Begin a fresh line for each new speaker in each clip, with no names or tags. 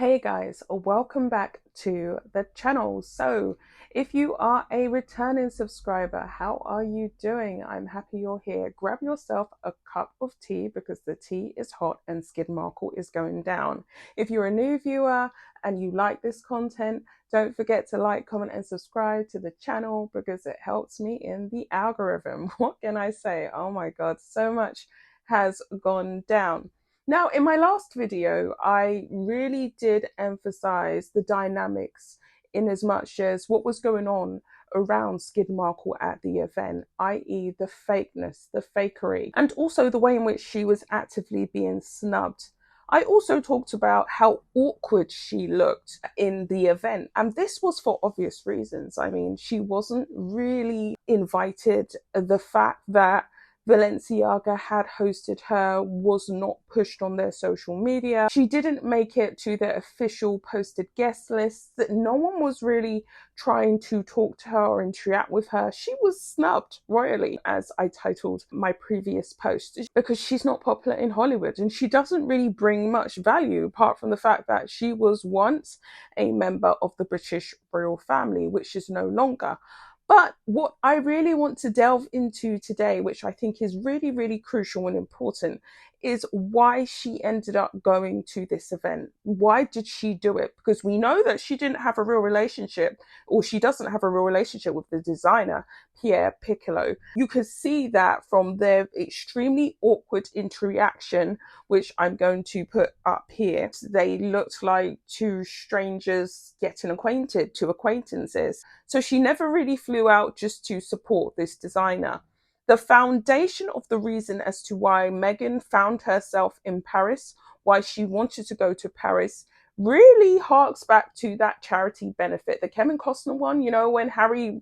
Hey guys, welcome back to the channel. So if you are a returning subscriber, how are you doing? I'm happy you're here. Grab yourself a cup of tea because the tea is hot and skid markle is going down. If you're a new viewer and you like this content, don't forget to like, comment and subscribe to the channel because it helps me in the algorithm. What can I say? Oh my God, so much has gone down. Now, in my last video, I really did emphasize the dynamics in as much as what was going on around Skid Markle at the event, i.e. the fakeness, the fakery, and also the way in which she was actively being snubbed. I also talked about how awkward she looked in the event, and this was for obvious reasons. I mean, she wasn't really invited. The fact that Balenciaga had hosted her was not pushed on their social media. She didn't make it to their official posted guest list. That no one was really trying to talk to her or interact with her. She was snubbed royally, as I titled my previous post, because she's not popular in Hollywood and she doesn't really bring much value apart from the fact that she was once a member of the British royal family, which is no longer. But what I really want to delve into today, which I think is really, really crucial and important, is why she ended up going to this event. Why did she do it? Because we know that she didn't have a real relationship, or she doesn't have a real relationship with the designer, Pierre Piccolo. You could see that from their extremely awkward interaction, which I'm going to put up here. They looked like two strangers getting acquainted, two acquaintances. So she never really flew out just to support this designer. The foundation of the reason as to why Meghan found herself in Paris, why she wanted to go to Paris, really harks back to that charity benefit, the Kevin Costner one, you know, when Harry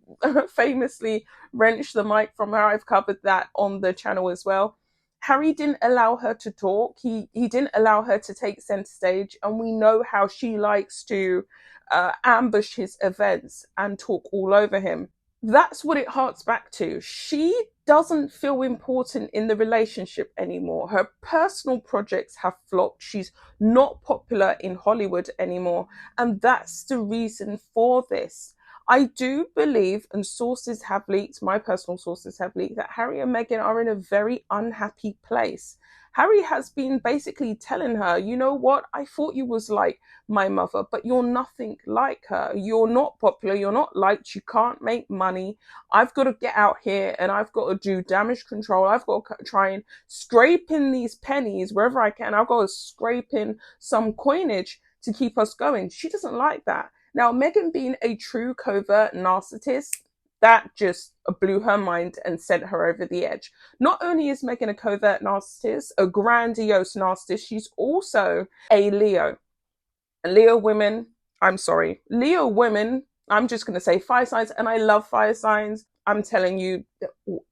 famously wrenched the mic from her. I've covered that on the channel as well. Harry didn't allow her to talk. He didn't allow her to take center stage. And we know how she likes to ambush his events and talk all over him. That's what it harks back to. She doesn't feel important in the relationship anymore. Her personal projects have flopped. She's not popular in Hollywood anymore. And that's the reason for this. I do believe, and sources have leaked, my personal sources have leaked, that Harry and Meghan are in a very unhappy place. Harry has been basically telling her, you know what, I thought you was like my mother, but you're nothing like her. You're not popular, you're not liked, you can't make money. I've got to get out here and I've got to do damage control. I've got to try and scrape in these pennies wherever I can. I've got to scrape in some coinage to keep us going. She doesn't like that. Now, Meghan being a true covert narcissist, that just blew her mind and sent her over the edge. Not only is Meghan a covert narcissist, a grandiose narcissist, she's also a Leo. Leo women, I'm just going to say fire signs, and I love fire signs. I'm telling you,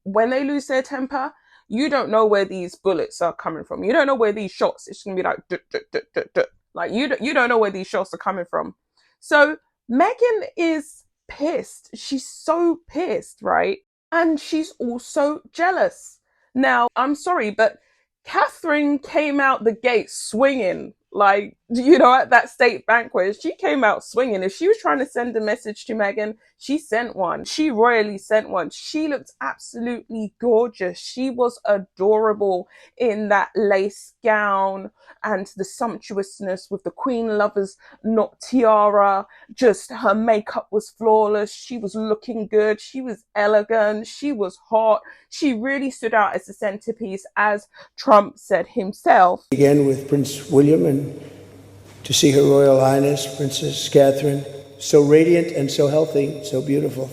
when they lose their temper, you don't know where these bullets are coming from. You don't know where these shots, it's going to be like, duh, duh, duh, duh, duh. Like you don't know where these shots are coming from. So Meghan is pissed. She's so pissed, right? And she's also jealous. Now, I'm sorry, but Catherine came out the gate swinging. Like, you know, at that state banquet, she came out swinging. If she was trying to send a message to Meghan, she sent one. She royally sent one. She looked absolutely gorgeous. She was adorable in that lace gown and the sumptuousness with the Queen Lover's knot tiara. Just her makeup was flawless. She was looking good. She was elegant. She was hot. She really stood out as a centerpiece, as Trump said himself.
Again with Prince William, and to see Her Royal Highness Princess Catherine, so radiant and so healthy, so beautiful.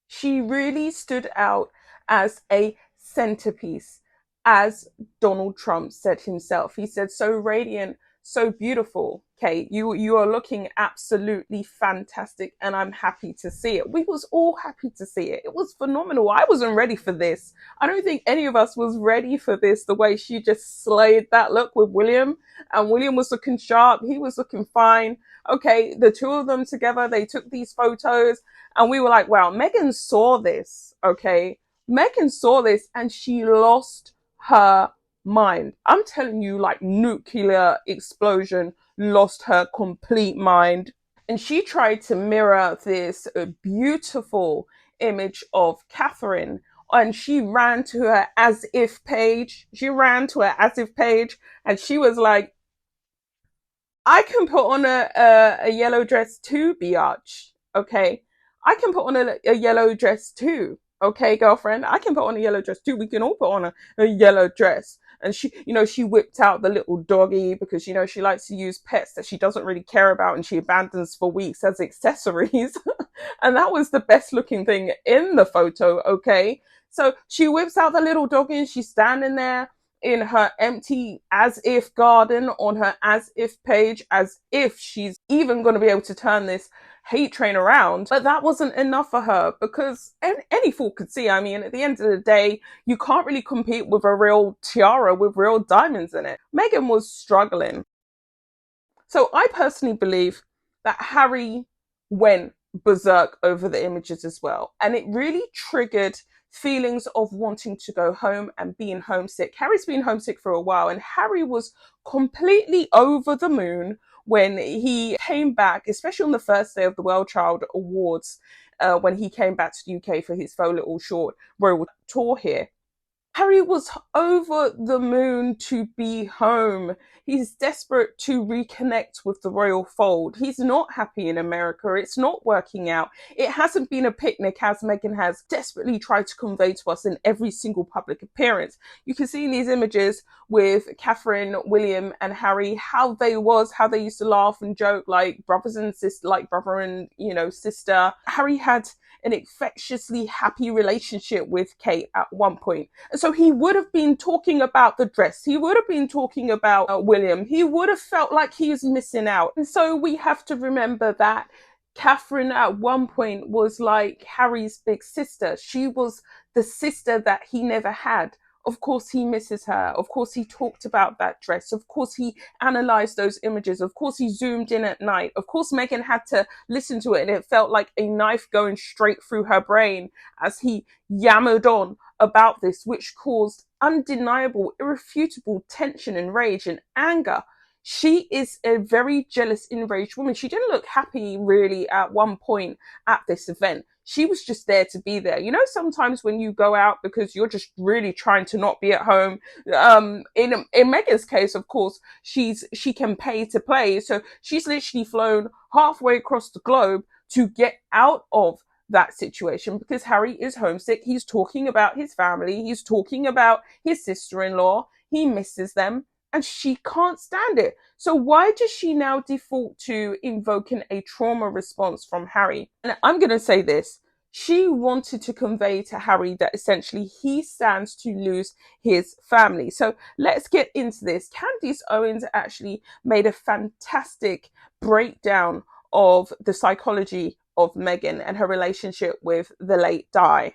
She really stood out as a centerpiece, as Donald Trump said himself. He said, so radiant, so beautiful. Okay, you are looking absolutely fantastic, and I'm happy to see it. We was all happy to see it. It was phenomenal. I wasn't ready for this. I don't think any of us was ready for this, the way she just slayed that look with William. And William was looking sharp. He was looking fine. Okay, the two of them together, they took these photos, and we were like, wow, Meghan saw this, okay? Meghan saw this, and she lost her mind. I'm telling you, like nuclear explosion, lost her complete mind. And she tried to mirror this beautiful image of Catherine. And she ran to her as if page. She ran to her as if page. And she was like, I can put on a yellow dress too, biatch. Okay. I can put on a yellow dress too. Okay, girlfriend. I can put on a yellow dress too. We can all put on a yellow dress. And she, she whipped out the little doggy because, she likes to use pets that she doesn't really care about and she abandons for weeks as accessories. And that was the best looking thing in the photo. Okay. So she whips out the little doggy and she's standing there in her empty as if garden on her as if page, as if she's even going to be able to turn this hate train around. But that wasn't enough for her because any fool could see. I mean, at the end of the day, you can't really compete with a real tiara with real diamonds in it. Meghan was struggling. So I personally believe that Harry went berserk over the images as well. And it really triggered feelings of wanting to go home and being homesick. Harry's been homesick for a while, and Harry was completely over the moon when he came back, especially on the first day of the World Child Awards, when he came back to the UK for his faux little short royal tour here. Harry was over the moon to be home. He's desperate to reconnect with the royal fold. He's not happy in America. It's not working out. It hasn't been a picnic, as Meghan has desperately tried to convey to us in every single public appearance. You can see in these images with Catherine, William, and Harry how they used to laugh and joke like brothers and sister, like brother and sister. Harry had an infectiously happy relationship with Kate at one point. And so he would have been talking about the dress. He would have been talking about William. He would have felt like he was missing out. And so we have to remember that Catherine at one point was like Harry's big sister. She was the sister that he never had. Of course he misses her. Of course he talked about that dress. Of course he analysed those images. Of course he zoomed in at night. Of course Meghan had to listen to it and it felt like a knife going straight through her brain as he yammered on about this, which caused undeniable, irrefutable tension and rage and anger. She is a very jealous, enraged woman. She didn't look happy really at one point at this event. She was just there to be there. Sometimes when you go out because you're just really trying to not be at home. In Meghan's case, of course, she can pay to play. So she's literally flown halfway across the globe to get out of that situation because Harry is homesick. He's talking about his family. He's talking about his sister-in-law. He misses them. And she can't stand it. So why does she now default to invoking a trauma response from Harry? And I'm going to say this. She wanted to convey to Harry that essentially he stands to lose his family. So let's get into this. Candice Owens actually made a fantastic breakdown of the psychology of Meghan and her relationship with the late Di.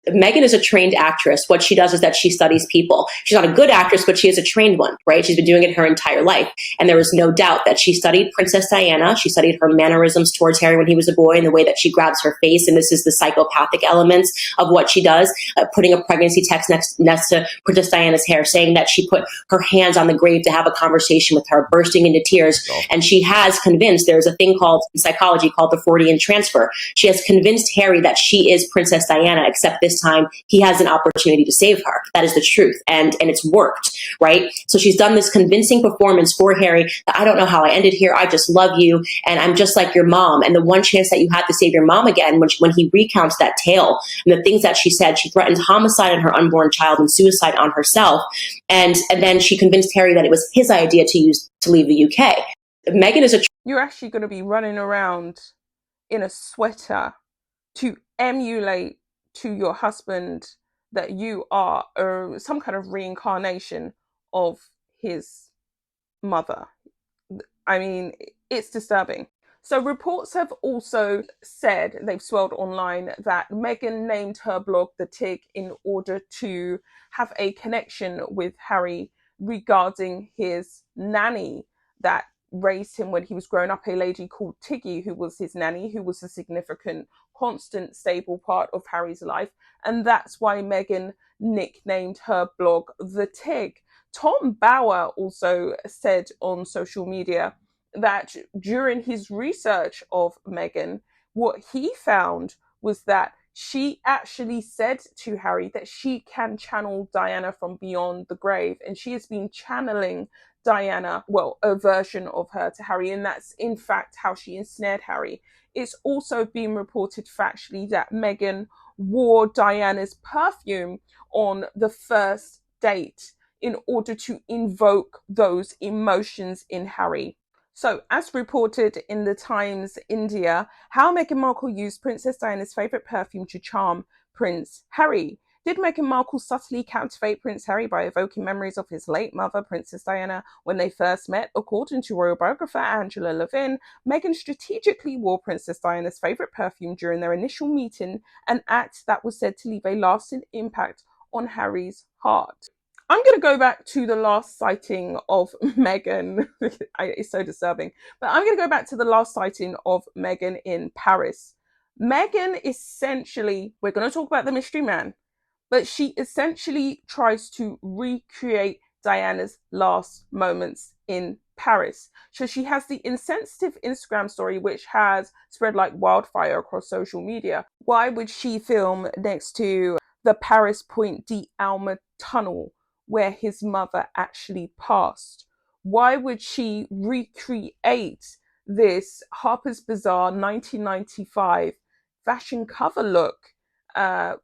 Meghan is a trained actress. What she does is that she studies people. She's not a good actress, but she is a trained one, right? She's been doing it her entire life. And there is no doubt that she studied Princess Diana. She studied her mannerisms towards Harry when he was a boy and the way that she grabs her face. And this is the psychopathic elements of what she does, putting a pregnancy text next to Princess Diana's hair, saying that she put her hands on the grave to have a conversation with her, bursting into tears. And she has convinced, there's a thing called in psychology called the Freudian transfer. She has convinced Harry that she is Princess Diana, except this time he has an opportunity to save her. That is the truth. And it's worked, right? So she's done this convincing performance for Harry that I don't know how I ended here. I just love you. And I'm just like your mom. And the one chance that you had to save your mom again, when he recounts that tale and the things that she said, she threatened homicide on her unborn child and suicide on herself. And then she convinced Harry that it was his idea to leave the UK. Meghan is
You're actually going to be running around in a sweater to emulate to your husband that you are some kind of reincarnation of his mother. I mean, it's disturbing. So reports have also said, they've swirled online, that Meghan named her blog The Tig in order to have a connection with Harry regarding his nanny that raised him when he was growing up, a lady called Tiggy, who was his nanny, who was a significant, constant, stable part of Harry's life. And that's why Meghan nicknamed her blog The Tig. Tom Bower also said on social media that during his research of Meghan, what he found was that she actually said to Harry that she can channel Diana from beyond the grave, and she has been channeling Diana, well, a version of her to Harry, and that's in fact how she ensnared Harry. It's also been reported factually that Meghan wore Diana's perfume on the first date in order to invoke those emotions in Harry. So, as reported in the Times India, how Meghan Markle used Princess Diana's favourite perfume to charm Prince Harry. Did Meghan Markle subtly captivate Prince Harry by evoking memories of his late mother, Princess Diana, when they first met? According to royal biographer Angela Levin, Meghan strategically wore Princess Diana's favourite perfume during their initial meeting, an act that was said to leave a lasting impact on Harry's heart. I'm going to go back to the last sighting of Meghan. It's so disturbing. But I'm going to go back to the last sighting of Meghan in Paris. Meghan essentially, we're going to talk about the mystery man, but she essentially tries to recreate Diana's last moments in Paris. So she has the insensitive Instagram story, which has spread like wildfire across social media. Why would she film next to the Paris Point d'Alma tunnel, where his mother actually passed? Why would she recreate this Harper's Bazaar 1995 fashion cover look,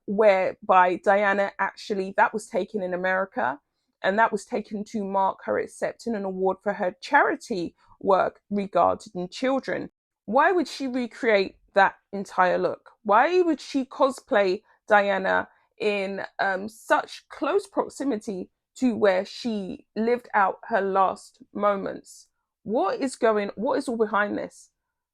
whereby Diana actually, that was taken in America, and that was taken to mark her accepting an award for her charity work regarding children? Why would she recreate that entire look? Why would she cosplay Diana in such close proximity to where she lived out her last moments? What is all behind this?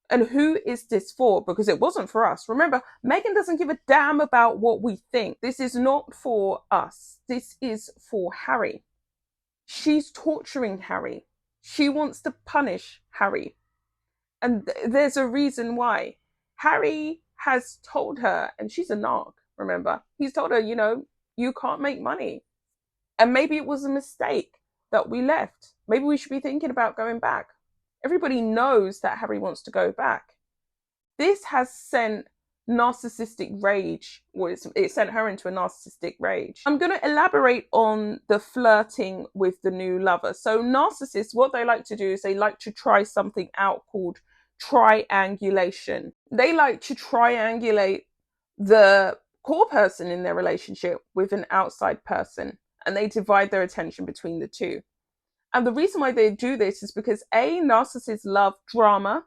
And who is this for? Because it wasn't for us. Remember, Meghan doesn't give a damn about what we think. This is not for us. This is for Harry. She's torturing Harry. She wants to punish Harry. And there's a reason why. Harry has told her, and she's a narc, remember? He's told her, you can't make money. And maybe it was a mistake that we left. Maybe we should be thinking about going back. Everybody knows that Harry wants to go back. This has sent narcissistic rage, or it sent her into a narcissistic rage. I'm going to elaborate on the flirting with the new lover. So narcissists, what they like to do is they like to try something out called triangulation. They like to triangulate the core person in their relationship with an outside person, and they divide their attention between the two. And the reason why they do this is because A, narcissists love drama,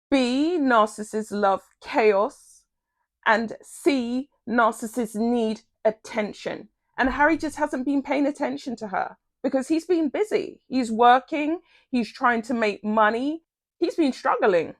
B, narcissists love chaos, and C, narcissists need attention. And Harry just hasn't been paying attention to her because he's been busy. He's working, he's trying to make money. He's been struggling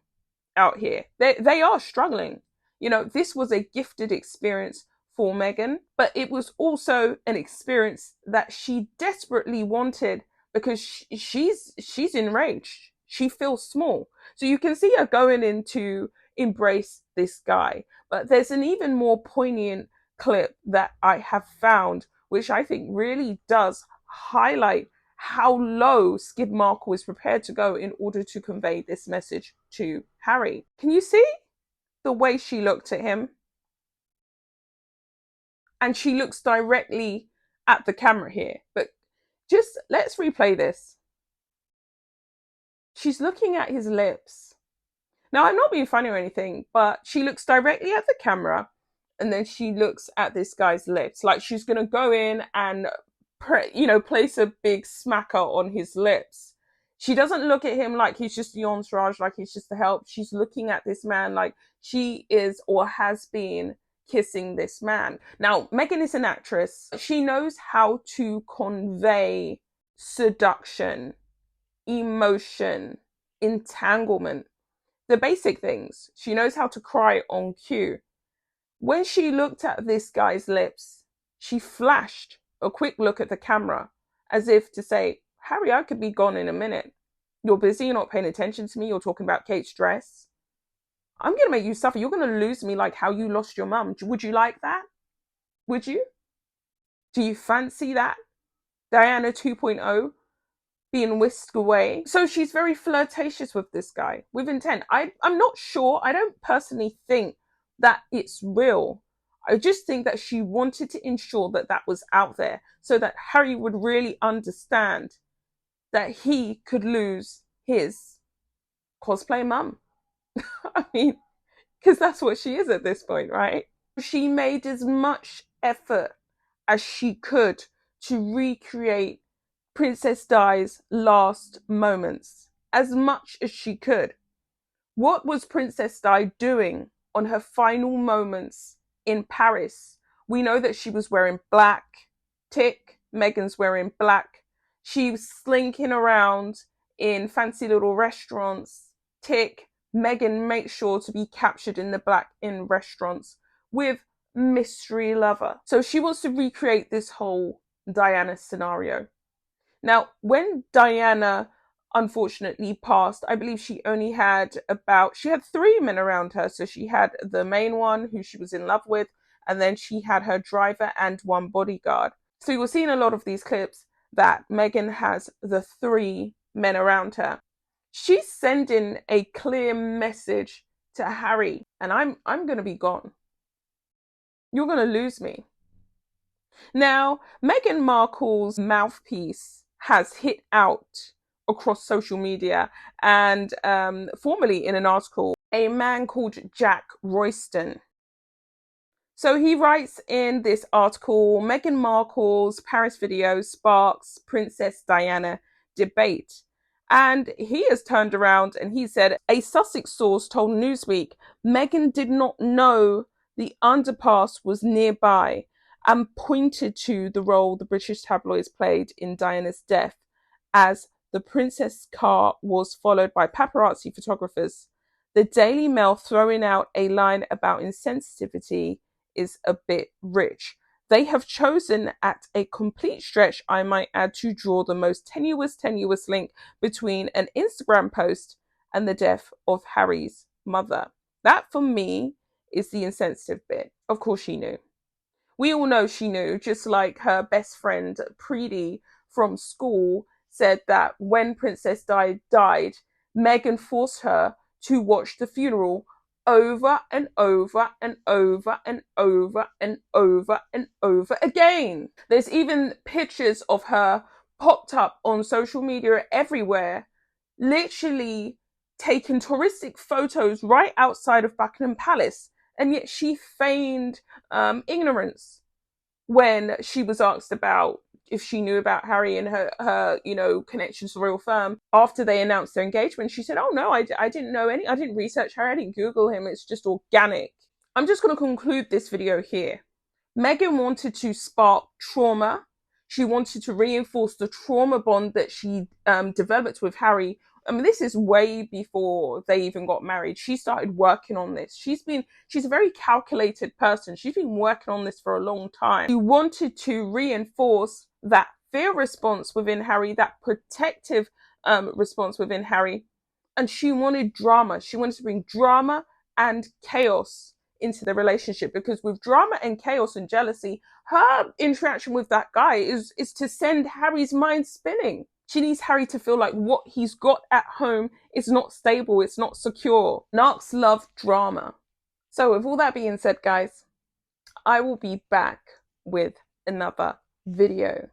out here. They are struggling. This was a gifted experience for Meghan, but it was also an experience that she desperately wanted because she's enraged. She feels small. So you can see her going in to embrace this guy. But there's an even more poignant clip that I have found, which I think really does highlight how low Skid Markle is prepared to go in order to convey this message to Harry. Can you see the way she looked at him? And she looks directly at the camera here. But just let's replay this. She's looking at his lips. Now, I'm not being funny or anything, but she looks directly at the camera and then she looks at this guy's lips. Like she's going to go in and, place a big smacker on his lips. She doesn't look at him like he's just the entourage, like he's just the help. She's looking at this man like she is or has been kissing this man. Now, Meghan is an actress. She knows how to convey seduction, emotion, entanglement, the basic things. She knows how to cry on cue. When she looked at this guy's lips, she flashed a quick look at the camera as if to say, Harry, I could be gone in a minute. You're busy, you're not paying attention to me, you're talking about Kate's dress. I'm going to make you suffer. You're going to lose me like how you lost your mum. Would you like that? Would you? Do you fancy that? Diana 2.0 being whisked away. So she's very flirtatious with this guy with intent. I'm not sure. I don't personally think that it's real. I just think that she wanted to ensure that that was out there so that Harry would really understand that he could lose his cosplay mum. I mean, because that's what she is at this point, right? She made as much effort as she could to recreate Princess Di's last moments, as much as she could. What was Princess Di doing on her final moments in Paris? We know that she was wearing black. Tick. Meghan's wearing black. She was slinking around in fancy little restaurants. Tick. Meghan makes sure to be captured in the black in restaurants with mystery lover. So she wants to recreate this whole Diana scenario. Now, when Diana unfortunately passed, I believe she had 3 men around her. So she had the main one who she was in love with, and then she had her driver and 1 bodyguard. So you will see in a lot of these clips that Meghan has the 3 men around her. She's sending a clear message to Harry, and I'm going to be gone. You're going to lose me. Now, Meghan Markle's mouthpiece has hit out across social media, and formerly in an article, a man called Jack Royston. So he writes in this article, Meghan Markle's Paris video sparks Princess Diana debate. And he has turned around and he said, a Sussex source told Newsweek, Meghan did not know the underpass was nearby and pointed to the role the British tabloids played in Diana's death as the princess car was followed by paparazzi photographers. The Daily Mail throwing out a line about insensitivity is a bit rich. They have chosen at a complete stretch, I might add, to draw the most tenuous link between an Instagram post and the death of Harry's mother. That, for me, is the insensitive bit. Of course she knew. We all know she knew, just like her best friend, Preeti, from school, said that when Princess Di died, Meghan forced her to watch the funeral over and over and over and over and over and over again. There's even pictures of her popped up on social media everywhere, literally taking touristic photos right outside of Buckingham Palace, and yet she feigned ignorance when she was asked about if she knew about Harry and her connections to the royal firm. After they announced their engagement, she said, oh no, I didn't know I didn't research Harry, I didn't Google him, it's just organic. I'm just going to conclude this video here. Meghan wanted to spark trauma. She wanted to reinforce the trauma bond that she developed with Harry. I mean, this is way before they even got married. She started working on this. She's a very calculated person. She's been working on this for a long time. She wanted to reinforce that fear response within Harry, that protective response within Harry. And she wanted drama. She wanted to bring drama and chaos into the relationship, because with drama and chaos and jealousy, her interaction with that guy is to send Harry's mind spinning. She needs Harry to feel like what he's got at home is not stable, it's not secure. Narcs love drama. So with all that being said, guys, I will be back with another video.